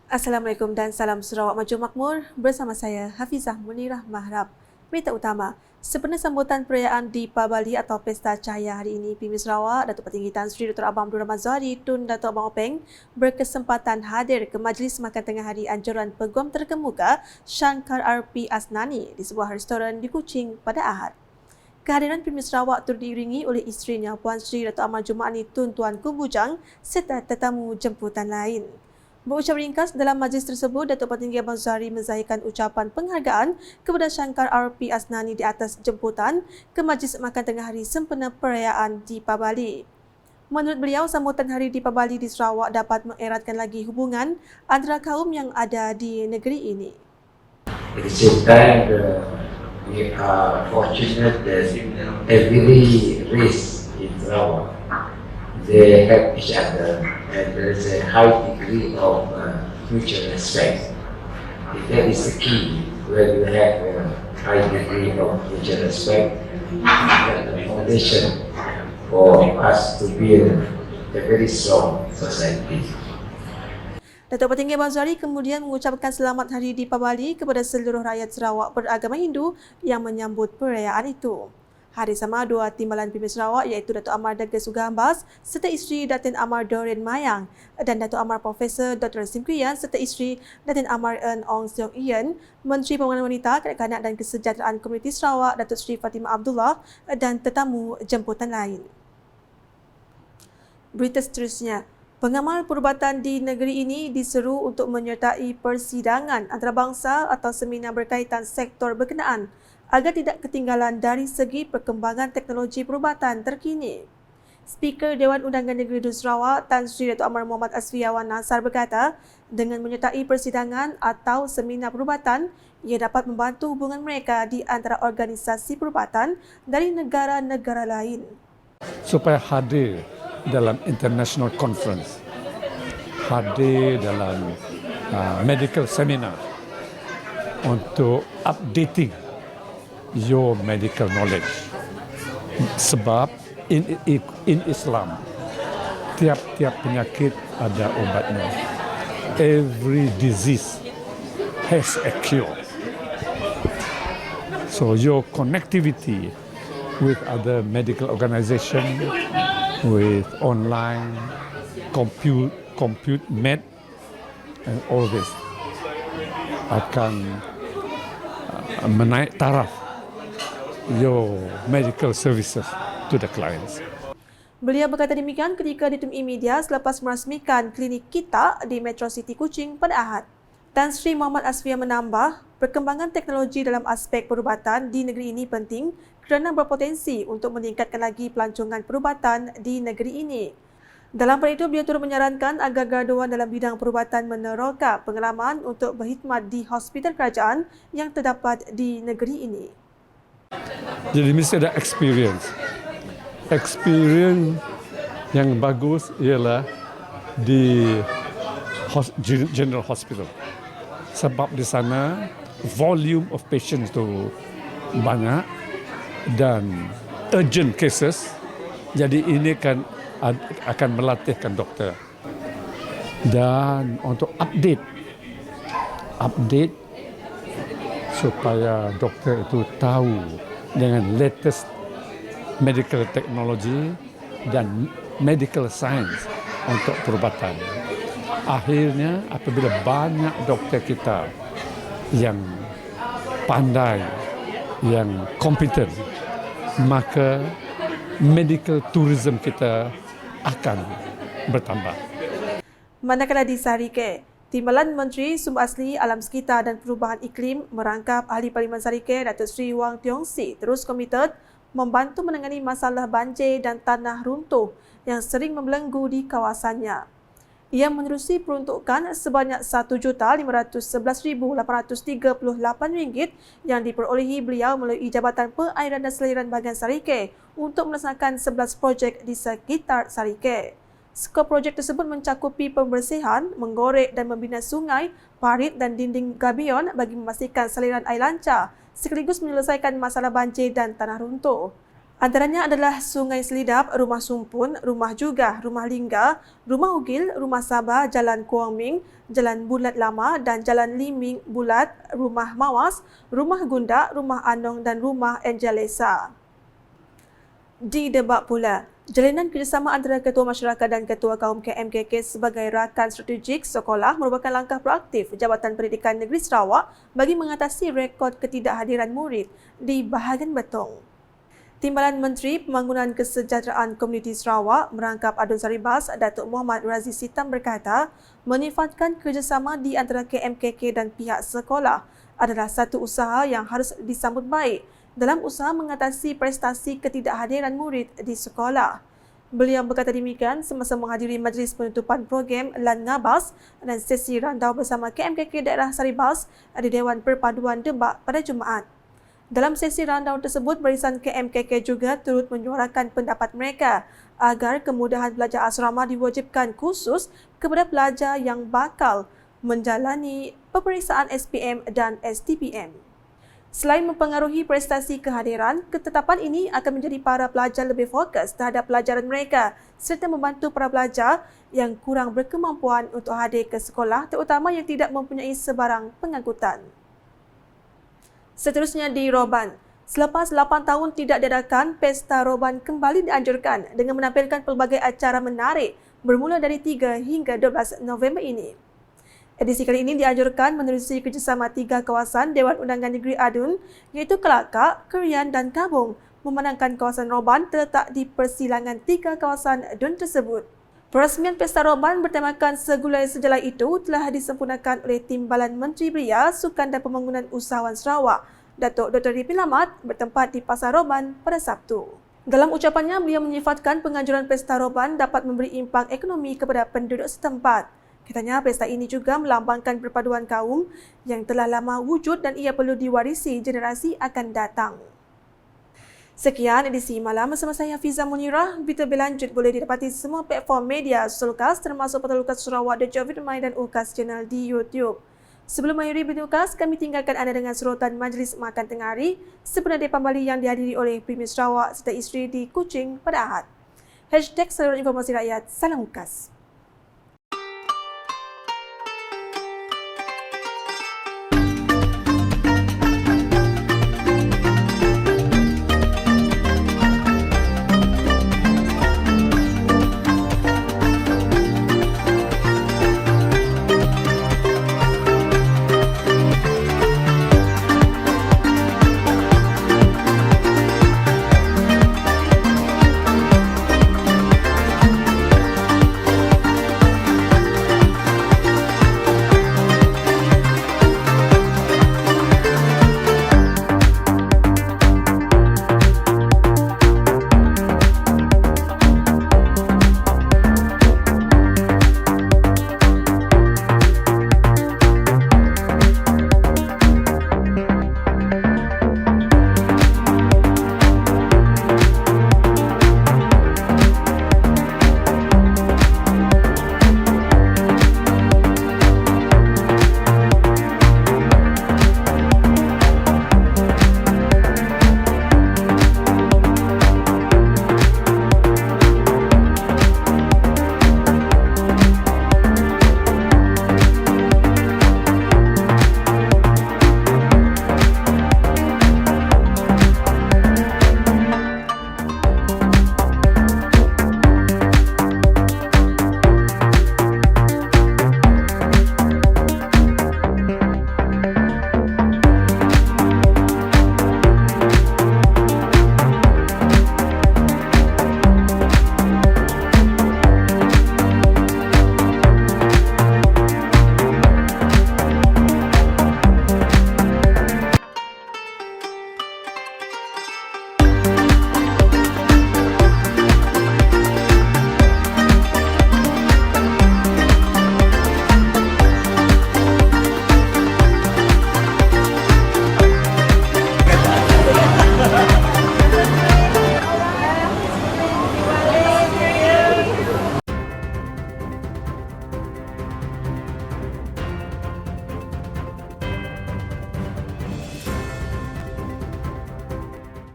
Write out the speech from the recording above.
Assalamualaikum dan salam Sarawak Maju Makmur. Bersama saya Hafizah Munirah Mahrab. Berita utama, sempena sambutan perayaan Deepavali atau Pesta Cahaya hari ini, Pemimpin Sarawak, Datuk Petinggi Tan Sri Dr. Abang Abdul Rahman Zahari Tun Datuk Abang Openg berkesempatan hadir ke Majlis Makan Tengah Hari Anjuran Peguam Terkemuka Shankar R.P. Asnani di sebuah restoran di Kuching pada Ahad. Kehadiran Pemimpin Sarawak turut diiringi oleh isterinya Puan Sri Datuk Amal Jumaani Tun Tuan Kumbujang serta tetamu jemputan lain. Berucap ringkas dalam majlis tersebut, Datuk Petinggi Abang Zahari menzahirkan ucapan penghargaan kepada Shankar R.P. Asnani di atas jemputan ke Majlis Makan Tengah Hari sempena perayaan Deepavali. Menurut beliau, sambutan Hari Deepavali di Sarawak dapat mengeratkan lagi hubungan antara kaum yang ada di negeri ini. At the same time, we are fortunate that every race in Sarawak, they help each other, and there is a high degree of mutual respect. That is the key. When you have a high degree of mutual respect, that's the foundation for us to build a very strong society. Datuk Petinggi Abang Zahari kemudian mengucapkan selamat Hari Deepavali kepada seluruh rakyat Sarawak beragama Hindu yang menyambut perayaan itu. Hari sama, dua timbalan Pemimpin Sarawak iaitu Datuk Amar Daga Sugah Ambas serta isteri Datin Amar Doreen Mayang dan Datuk Amar Profesor Dr. Razim Kuyan serta isteri Datin Amar Eun Ong Seong Ian, Menteri Pembangunan Wanita, Kanak-kanak dan Kesejahteraan Komuniti Sarawak Datuk Seri Fatimah Abdullah dan tetamu jemputan lain. Berita seterusnya, pengamal perubatan di negeri ini diseru untuk menyertai persidangan antarabangsa atau seminar berkaitan sektor berkenaan agar tidak ketinggalan dari segi perkembangan teknologi perubatan terkini. Speaker Dewan Undangan Negeri Dun Sarawak, Tan Sri Datuk Amar Muhammad Asfiawan Nasar berkata, dengan menyertai persidangan atau seminar perubatan, ia dapat membantu hubungan mereka di antara organisasi perubatan dari negara-negara lain. Supaya hadir dalam international conference, hadir dalam medical seminar untuk updating your medical knowledge. Sebab in Islam, tiap-tiap penyakit ada obatnya. Every disease has a cure. So your connectivity with other medical organization, with online, compute med, and all this akan menaik taraf your medical services to the clients. Beliau berkata demikian ketika ditemui media selepas merasmikan klinik kita di Metro City Kuching pada Ahad. Tan Sri Muhammad Asfiah menambah, perkembangan teknologi dalam aspek perubatan di negeri ini penting kerana berpotensi untuk meningkatkan lagi pelancongan perubatan di negeri ini. Dalam pada itu, beliau turut menyarankan agar graduan dalam bidang perubatan meneroka pengalaman untuk berkhidmat di hospital kerajaan yang terdapat di negeri ini. Jadi mesti ada experience. Experience yang bagus ialah di General Hospital. Sebab di sana volume of patients tu banyak dan urgent cases. Jadi ini kan akan melatihkan doktor. Dan untuk update supaya doktor itu tahu dengan latest medical technology dan medical science untuk perubatan. Akhirnya apabila banyak doktor kita yang pandai, yang kompeten, maka medical tourism kita akan bertambah. Manakala di Sarike, Timbalan Menteri Sumber Asli, Alam Sekitar dan Perubahan Iklim merangkap Ahli Parlimen Sarike Datuk Seri Wang Tiong Si terus komited membantu menangani masalah banjir dan tanah runtuh yang sering membelenggu di kawasannya. Ia menerusi peruntukan sebanyak RM1,511,838 yang diperolehi beliau melalui Jabatan Perairan dan Saliran Bahagian Sarike untuk melaksanakan 11 projek di sekitar Sarike. Skop projek tersebut mencakupi pembersihan, menggorek dan membina sungai, parit dan dinding gabion bagi memastikan saliran air lancar sekaligus menyelesaikan masalah banjir dan tanah runtuh. Antaranya adalah Sungai Selidap, Rumah Sumpun, Rumah Jugah, Rumah Lingga, Rumah Ugil, Rumah Sabah, Jalan Kuang Ming, Jalan Bulat Lama dan Jalan Liming Bulat, Rumah Mawas, Rumah Gundak, Rumah Anong dan Rumah Angelesa. Di Debak pula, jalinan kerjasama antara Ketua Masyarakat dan Ketua Kaum KMKK sebagai rakan strategik sekolah merupakan langkah proaktif Jabatan Pendidikan Negeri Sarawak bagi mengatasi rekod ketidakhadiran murid di bahagian Betong. Timbalan Menteri Pembangunan Kesejahteraan Komuniti Sarawak merangkap Adun Saribas, Datuk Muhammad Razi Sitam berkata, menyifatkan kerjasama di antara KMKK dan pihak sekolah adalah satu usaha yang harus disambut baik dalam usaha mengatasi prestasi ketidakhadiran murid di sekolah. Beliau berkata demikian semasa menghadiri majlis penutupan program LAN Ngabas dan sesi randau bersama KMKK daerah Saribas di Dewan Perpaduan Debak pada Jumaat. Dalam sesi randau tersebut, barisan KMKK juga turut menyuarakan pendapat mereka agar kemudahan belajar asrama diwajibkan khusus kepada pelajar yang bakal menjalani peperiksaan SPM dan STPM. Selain mempengaruhi prestasi kehadiran, ketetapan ini akan menjadi para pelajar lebih fokus terhadap pelajaran mereka serta membantu para pelajar yang kurang berkemampuan untuk hadir ke sekolah terutama yang tidak mempunyai sebarang pengangkutan. Seterusnya di Roban. Selepas 8 tahun tidak diadakan, Pesta Roban kembali dianjurkan dengan menampilkan pelbagai acara menarik bermula dari 3 hingga 12 November ini. Edisi kali ini dianjurkan menerusi kerjasama 3 kawasan Dewan Undangan Negeri Adun iaitu Kelakar, Kerian dan Kabung memandangkan kawasan Roban terletak di persilangan 3 kawasan Adun tersebut. Perasmian Pesta Roban bertemakan segulai sejalai itu telah disempurnakan oleh Timbalan Menteri Belia, Sukan dan Pembangunan Usahawan Sarawak, Datuk Dr. Ripi Lamat bertempat di Pasar Roban pada Sabtu. Dalam ucapannya, beliau menyifatkan penganjuran Pesta Roban dapat memberi impak ekonomi kepada penduduk setempat. Katanya, pesta ini juga melambangkan perpaduan kaum yang telah lama wujud dan ia perlu diwarisi generasi akan datang. Sekian edisi malam bersama saya Hafizah Munirah. Berita berlanjut boleh didapati semua platform media sosial UKAS termasuk Portal UKAS Sarawak, The Job With dan UKAS Channel di YouTube. Sebelum mengakhiri berita UKAS, kami tinggalkan anda dengan sorotan Majlis Makan Tengah Hari sebenarnya Pambali yang dihadiri oleh Premier Sarawak serta isteri di Kuching pada Ahad. #Saluran Informasi Rakyat. Salam UKAS.